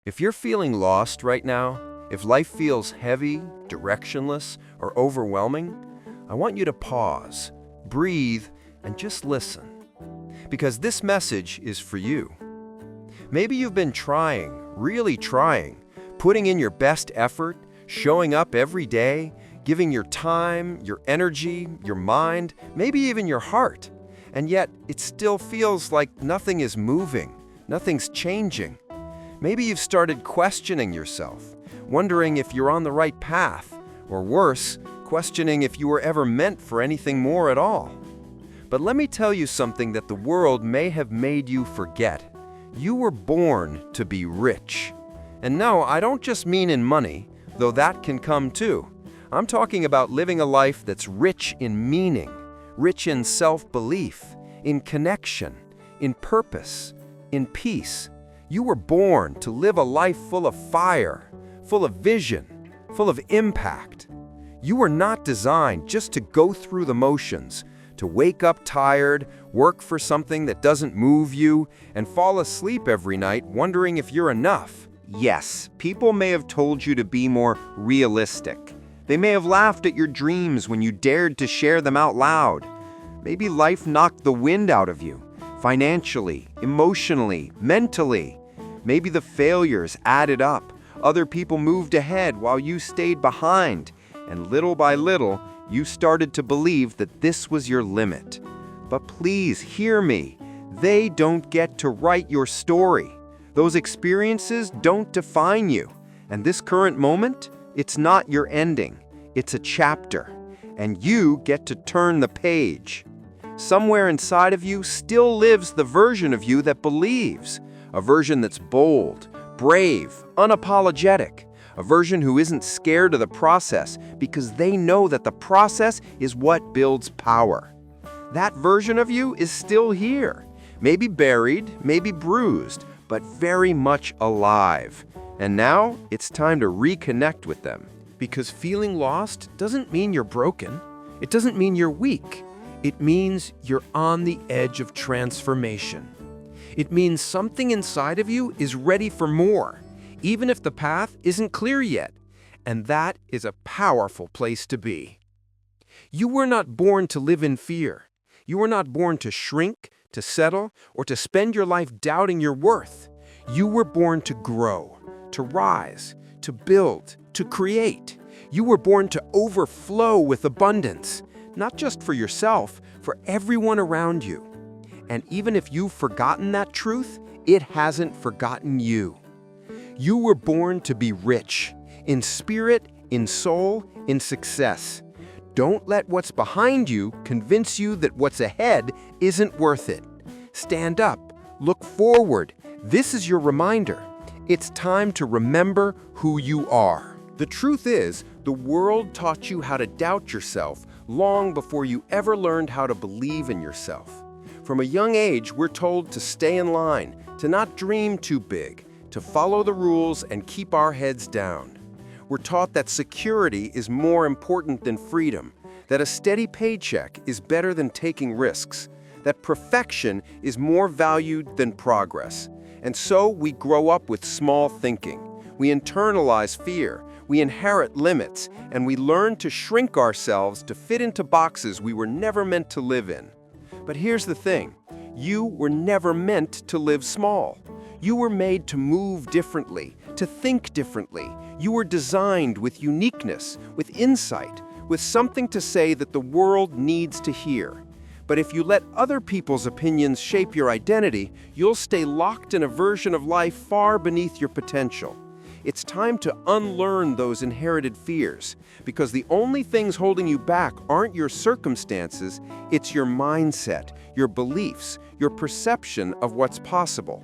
If you're feeling lost right now, if life feels heavy, directionless, or overwhelming, I want you to pause, breathe, and just listen. Because this message is for you. Maybe you've been trying, really trying, putting in your best effort, showing up every day, giving your time, your energy, your mind, maybe even your heart. And yet, it still feels like nothing is moving, nothing's changing. Maybe you've started questioning yourself, wondering if you're on the right path, or worse, questioning if you were ever meant for anything more at all. But let me tell you something that the world may have made you forget. You were born to be rich. And no, I don't just mean in money, though that can come too. I'm talking about living a life that's rich in meaning, rich in self-belief, in connection, in purpose, in peace. You were born to live a life full of fire, full of vision, full of impact. You were not designed just to go through the motions, to wake up tired, work for something that doesn't move you, and fall asleep every night wondering if you're enough. Yes, people may have told you to be more realistic. They may have laughed at your dreams when you dared to share them out loud. Maybe life knocked the wind out of you, financially, emotionally, mentally. Maybe the failures added up. Other people moved ahead while you stayed behind. And little by little, you started to believe that this was your limit. But please hear me. They don't get to write your story. Those experiences don't define you. And this current moment, it's not your ending. It's a chapter. And you get to turn the page. Somewhere inside of you still lives the version of you that believes. A version that's bold, brave, unapologetic. A version who isn't scared of the process because they know that the process is what builds power. That version of you is still here. Maybe buried, maybe bruised, but very much alive. And now it's time to reconnect with them. Because feeling lost doesn't mean you're broken. It doesn't mean you're weak. It means you're on the edge of transformation. It means something inside of you is ready for more, even if the path isn't clear yet. And that is a powerful place to be. You were not born to live in fear. You were not born to shrink, to settle, or to spend your life doubting your worth. You were born to grow, to rise, to build, to create. You were born to overflow with abundance, not just for yourself, for everyone around you. And even if you've forgotten that truth, it hasn't forgotten you. You were born to be rich, in spirit, in soul, in success. Don't let what's behind you convince you that what's ahead isn't worth it. Stand up, look forward. This is your reminder. It's time to remember who you are. The truth is, the world taught you how to doubt yourself long before you ever learned how to believe in yourself. From a young age, we're told to stay in line, to not dream too big, to follow the rules and keep our heads down. We're taught that security is more important than freedom, that a steady paycheck is better than taking risks, that perfection is more valued than progress. And so we grow up with small thinking. We internalize fear, we inherit limits, and we learn to shrink ourselves to fit into boxes we were never meant to live in. But here's the thing, you were never meant to live small. You were made to move differently, to think differently. You were designed with uniqueness, with insight, with something to say that the world needs to hear. But if you let other people's opinions shape your identity, you'll stay locked in a version of life far beneath your potential. It's time to unlearn those inherited fears, because the only things holding you back aren't your circumstances, it's your mindset, your beliefs, your perception of what's possible.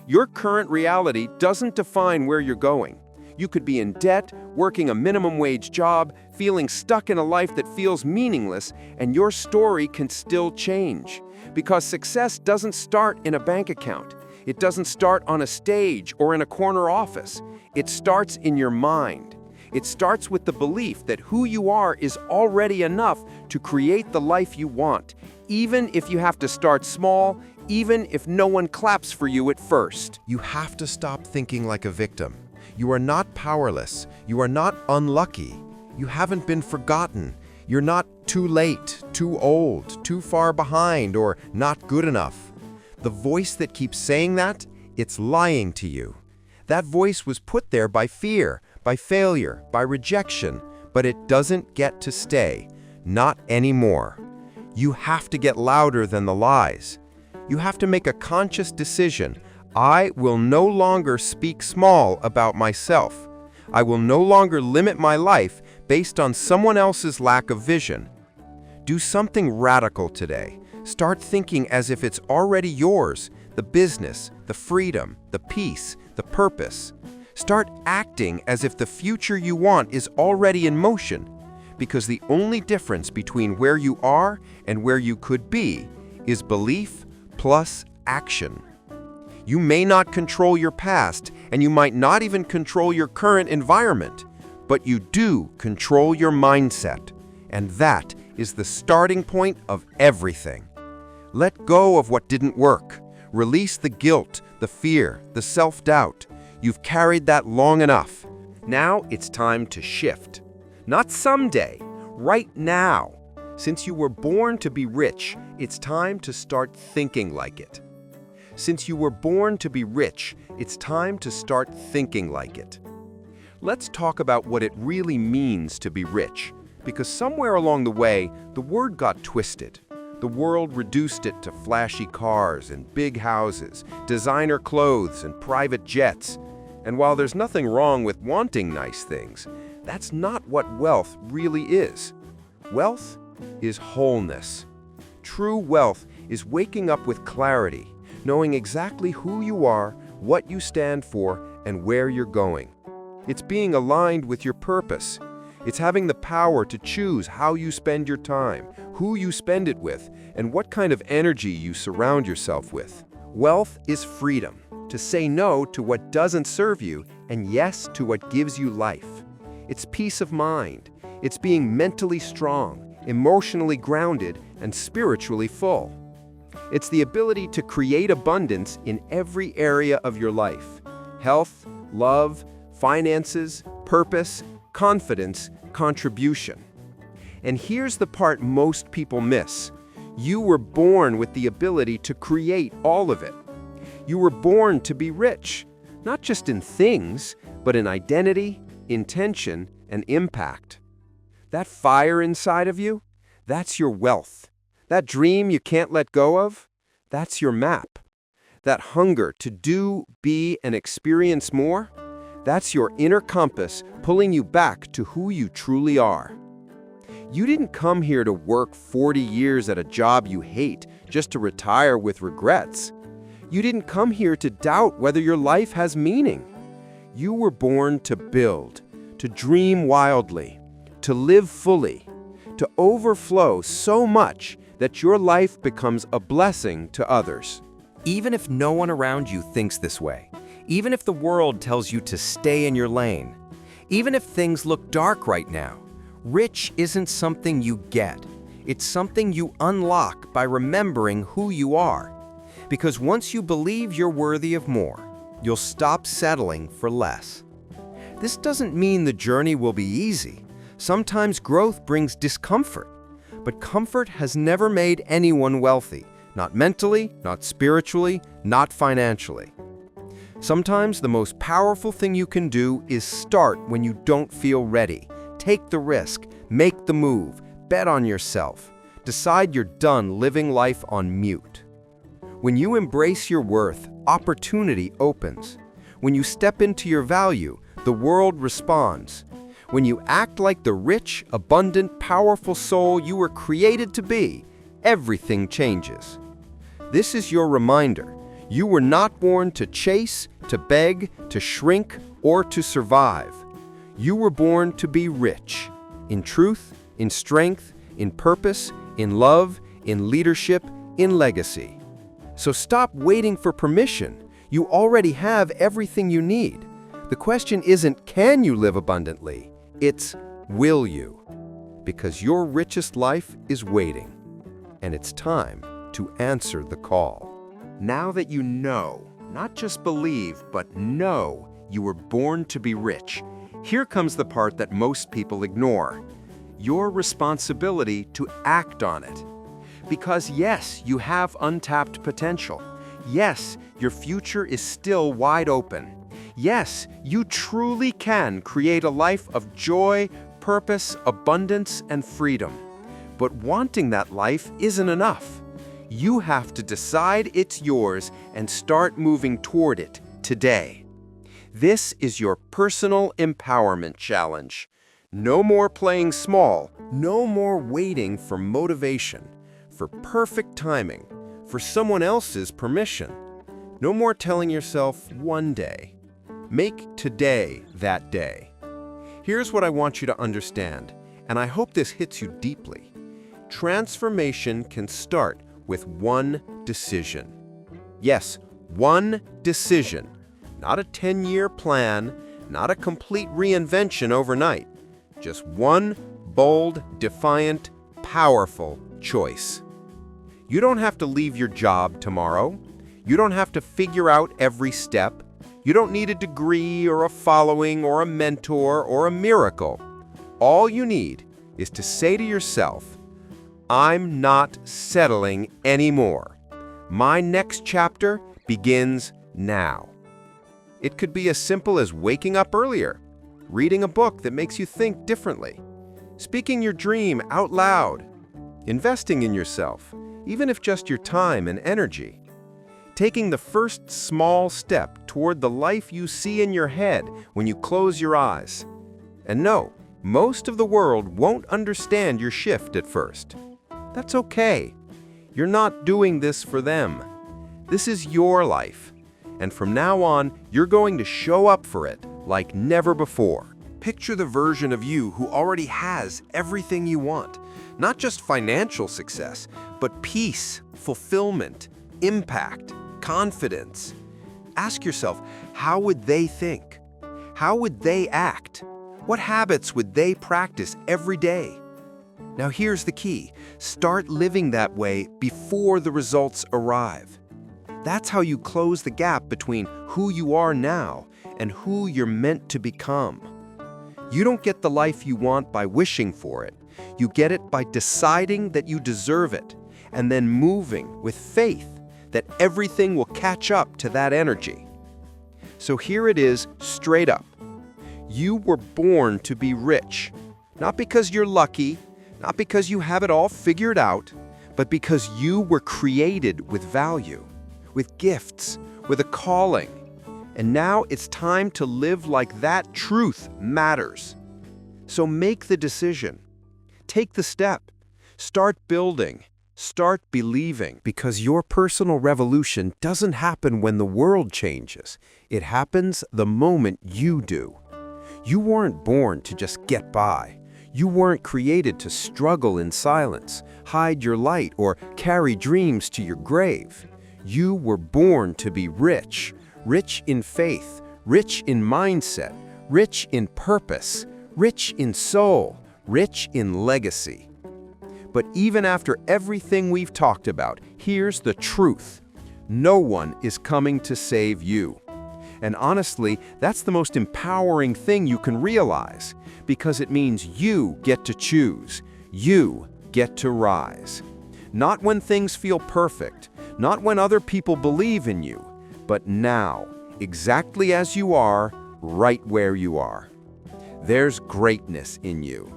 Your current reality doesn't define where you're going. You could be in debt, working a minimum wage job, feeling stuck in a life that feels meaningless, and your story can still change. Because success doesn't start in a bank account. It doesn't start on a stage or in a corner office. It starts in your mind. It starts with the belief that who you are is already enough to create the life you want, even if you have to start small, even if no one claps for you at first. You have to stop thinking like a victim. You are not powerless. You are not unlucky. You haven't been forgotten. You're not too late, too old, too far behind, or not good enough. The voice that keeps saying that, it's lying to you. That voice was put there by fear, by failure, by rejection, but it doesn't get to stay. Not anymore. You have to get louder than the lies. You have to make a conscious decision. I will no longer speak small about myself. I will no longer limit my life based on someone else's lack of vision. Do something radical today. Start thinking as if it's already yours, the business, the freedom, the peace, the purpose. Start acting as if the future you want is already in motion, because the only difference between where you are and where you could be is belief plus action. You may not control your past, and you might not even control your current environment, but you do control your mindset, and that is the starting point of everything. Let go of what didn't work. Release the guilt, the fear, the self-doubt. You've carried that long enough. Now it's time to shift. Not someday, right now. Since you were born to be rich, it's time to start thinking like it. Since you were born to be rich, it's time to start thinking like it. Let's talk about what it really means to be rich, because somewhere along the way, the word got twisted. The world reduced it to flashy cars and big houses, designer clothes and private jets. And while there's nothing wrong with wanting nice things, that's not what wealth really is. Wealth is wholeness. True wealth is waking up with clarity, knowing exactly who you are, what you stand for, and where you're going. It's being aligned with your purpose. It's having the power to choose how you spend your time, who you spend it with, and what kind of energy you surround yourself with. Wealth is freedom, to say no to what doesn't serve you and yes to what gives you life. It's peace of mind. It's being mentally strong, emotionally grounded, and spiritually full. It's the ability to create abundance in every area of your life: health, love, finances, purpose, confidence, contribution. And here's the part most people miss. You were born with the ability to create all of it. You were born to be rich, not just in things, but in identity, intention, and impact. That fire inside of you, that's your wealth. That dream you can't let go of, that's your map. That hunger to do, be, and experience more, that's your inner compass pulling you back to who you truly are. You didn't come here to work 40 years at a job you hate just to retire with regrets. You didn't come here to doubt whether your life has meaning. You were born to build, to dream wildly, to live fully, to overflow so much that your life becomes a blessing to others. Even if no one around you thinks this way, even if the world tells you to stay in your lane, even if things look dark right now, rich isn't something you get. It's something you unlock by remembering who you are. Because once you believe you're worthy of more, you'll stop settling for less. This doesn't mean the journey will be easy. Sometimes growth brings discomfort. But comfort has never made anyone wealthy. Not mentally, not spiritually, not financially. Sometimes the most powerful thing you can do is start when you don't feel ready. Take the risk, make the move, bet on yourself. Decide you're done living life on mute. When you embrace your worth, opportunity opens. When you step into your value, the world responds. When you act like the rich, abundant, powerful soul you were created to be, everything changes. This is your reminder. You were not born to chase, to beg, to shrink, or to survive. You were born to be rich, in truth, in strength, in purpose, in love, in leadership, in legacy. So stop waiting for permission. You already have everything you need. The question isn't, can you live abundantly? It's, will you? Because your richest life is waiting, and it's time to answer the call. Now that you know, not just believe, but know you were born to be rich, here comes the part that most people ignore: your responsibility to act on it. Because yes, you have untapped potential. Yes, your future is still wide open. Yes, you truly can create a life of joy, purpose, abundance, and freedom. But wanting that life isn't enough. You have to decide it's yours and start moving toward it today. This is your personal empowerment challenge. No more playing small. No more waiting for motivation, for perfect timing, for someone else's permission. No more telling yourself one day. Make today that day. Here's what I want you to understand, and I hope this hits you deeply. Transformation can start with one decision. Yes, one decision. Not a 10-year plan, not a complete reinvention overnight. Just one bold, defiant, powerful choice. You don't have to leave your job tomorrow. You don't have to figure out every step. You don't need a degree or a following or a mentor or a miracle. All you need is to say to yourself, I'm not settling anymore. My next chapter begins now. It could be as simple as waking up earlier, reading a book that makes you think differently, speaking your dream out loud, investing in yourself, even if just your time and energy, taking the first small step toward the life you see in your head when you close your eyes. And no, most of the world won't understand your shift at first. That's okay. You're not doing this for them. This is your life. And from now on, you're going to show up for it like never before. Picture the version of you who already has everything you want. Not just financial success, but peace, fulfillment, impact, confidence. Ask yourself, how would they think? How would they act? What habits would they practice every day? Now here's the key. Start living that way before the results arrive. That's how you close the gap between who you are now and who you're meant to become. You don't get the life you want by wishing for it. You get it by deciding that you deserve it and then moving with faith that everything will catch up to that energy. So here it is, straight up. You were born to be rich, not because you're lucky, not because you have it all figured out, but because you were created with value, with gifts, with a calling. And now it's time to live like that truth matters. So make the decision. Take the step. Start building. Start believing. Because your personal revolution doesn't happen when the world changes. It happens the moment you do. You weren't born to just get by. You weren't created to struggle in silence, hide your light, or carry dreams to your grave. You were born to be rich. Rich in faith, rich in mindset, rich in purpose, rich in soul, rich in legacy. But even after everything we've talked about, here's the truth. No one is coming to save you. And honestly, that's the most empowering thing you can realize, because it means you get to choose. You get to rise. Not when things feel perfect, not when other people believe in you, but now, exactly as you are, right where you are. There's greatness in you.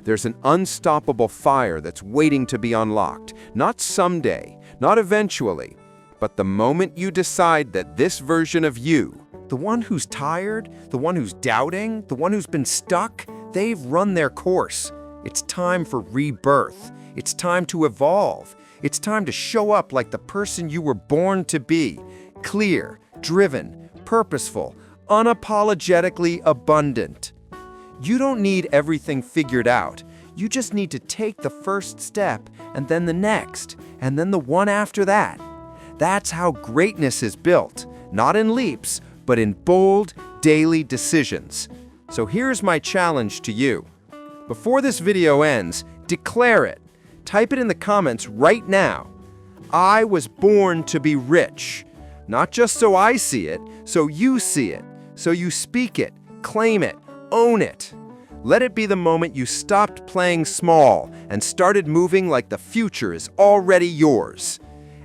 There's an unstoppable fire that's waiting to be unlocked, not someday, not eventually, but the moment you decide that this version of you, the one who's tired, the one who's doubting, the one who's been stuck, they've run their course. It's time for rebirth. It's time to evolve. It's time to show up like the person you were born to be. Clear, driven, purposeful, unapologetically abundant. You don't need everything figured out. You just need to take the first step, and then the next, and then the one after that. That's how greatness is built, not in leaps, but in bold, daily decisions. So here's my challenge to you. Before this video ends, declare it. Type it in the comments right now. I was born to be rich. Not just so I see it, so you see it. So you speak it, claim it, own it. Let it be the moment you stopped playing small and started moving like the future is already yours.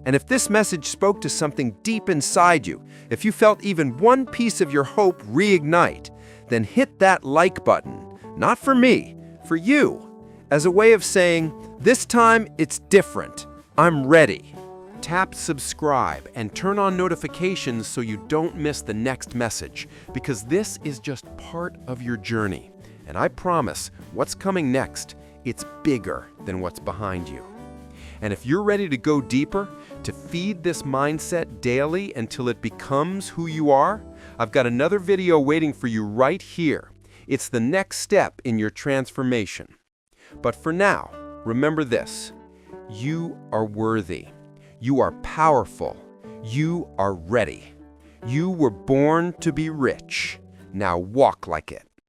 And if this message spoke to something deep inside you, if you felt even one piece of your hope reignite, then hit that like button. Not for me, for you. As a way of saying, this time it's different. I'm ready. Tap subscribe and turn on notifications so you don't miss the next message, because this is just part of your journey. And I promise, what's coming next, it's bigger than what's behind you. And if you're ready to go deeper, to feed this mindset daily until it becomes who you are, I've got another video waiting for you right here. It's the next step in your transformation. But for now, remember this: you are worthy. You are powerful. You are ready. You were born to be rich. Now walk like it.